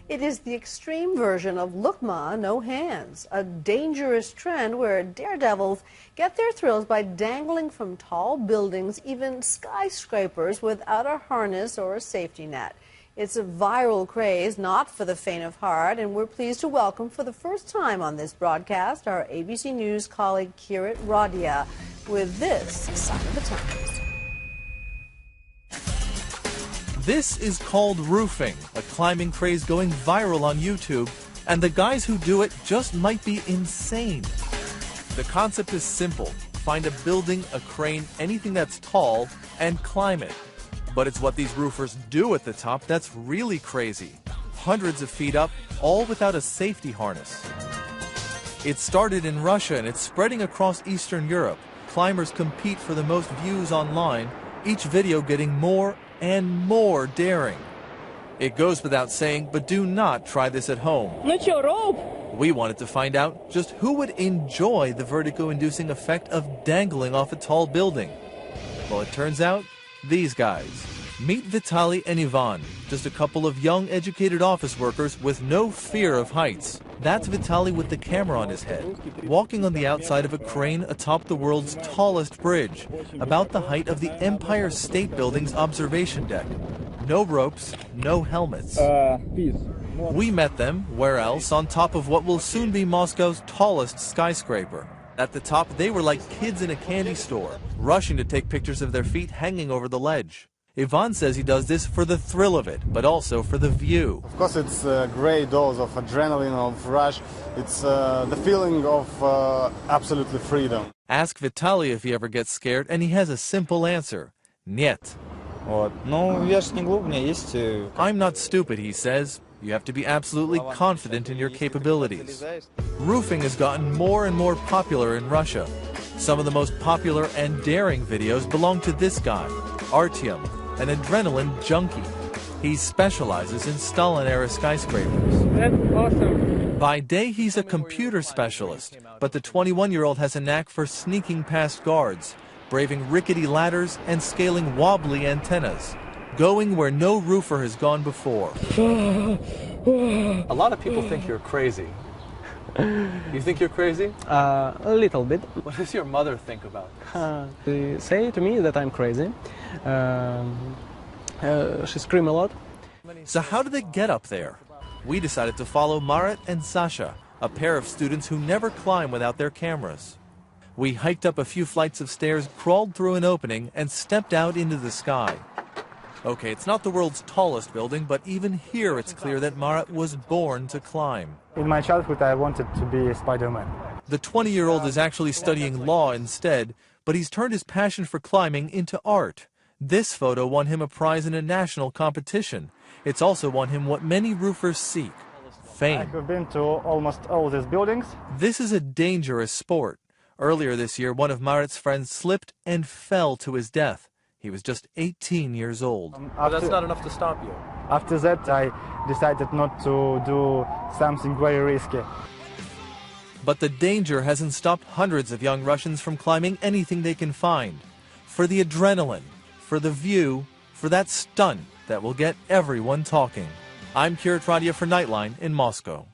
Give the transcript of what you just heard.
It is the extreme version of look ma, no hands, a dangerous trend where daredevils get their thrills by dangling from tall buildings, even skyscrapers, without a harness or a safety net. It's a viral craze, not for the faint of heart, and we're pleased to welcome for the first time on this broadcast our ABC News colleague Kirit Radia with this sign of the times. This is called roofing, a climbing craze going viral on YouTube, and the guys who do it just might be insane. The concept is simple. Find a building, a crane, anything that's tall, and climb it. But it's what these roofers do at the top that's really crazy. Hundreds of feet up, all without a safety harness. It started in Russia and it's spreading across Eastern Europe. Climbers compete for the most views online, each video getting more and more daring. It goes without saying, but do not try this at home. We wanted to find out just who would enjoy the vertigo-inducing effect of dangling off a tall building. Well, it turns out, these guys. Meet Vitaly and Ivan, just a couple of young, educated office workers with no fear of heights. That's Vitaly with the camera on his head, walking on the outside of a crane atop the world's tallest bridge, about the height of the Empire State Building's observation deck. No ropes, no helmets. We met them, where else, on top of what will soon be Moscow's tallest skyscraper. At the top, they were like kids in a candy store, rushing to take pictures of their feet hanging over the ledge. Ivan says he does this for the thrill of it, but also for the view. Of course, it's a great dose of adrenaline, of rush. It's the feeling of absolutely freedom. Ask Vitaly if he ever gets scared, and he has a simple answer. Нет. I'm not stupid, he says. You have to be absolutely confident in your capabilities. Roofing has gotten more and more popular in Russia. Some of the most popular and daring videos belong to this guy, Artyom, an adrenaline junkie. He specializes in Stalin-era skyscrapers. That's awesome. By day, he's a computer specialist, but the 21-year-old has a knack for sneaking past guards, braving rickety ladders and scaling wobbly antennas, going where no roofer has gone before. A lot of people think you're crazy. You think you're crazy? A little bit. What does your mother think about this? They say to me that I'm crazy. She screams a lot. So how do they get up there? We decided to follow Marat and Sasha, a pair of students who never climb without their cameras. We hiked up a few flights of stairs, crawled through an opening, and stepped out into the sky. Okay, it's not the world's tallest building, but even here it's clear that Marat was born to climb. In my childhood, I wanted to be a Spider-Man. The 20-year-old is actually studying law instead, but he's turned his passion for climbing into art. This photo won him a prize in a national competition. It's also won him what many roofers seek, fame. I've been to almost all these buildings. This is a dangerous sport. Earlier this year, one of Marat's friends slipped and fell to his death. He was just 18 years old. But that's not enough to stop you. After that, I decided not to do something very risky. But the danger hasn't stopped hundreds of young Russians from climbing anything they can find. For the adrenaline, for the view, for that stunt that will get everyone talking. I'm Kirit Radia for Nightline in Moscow.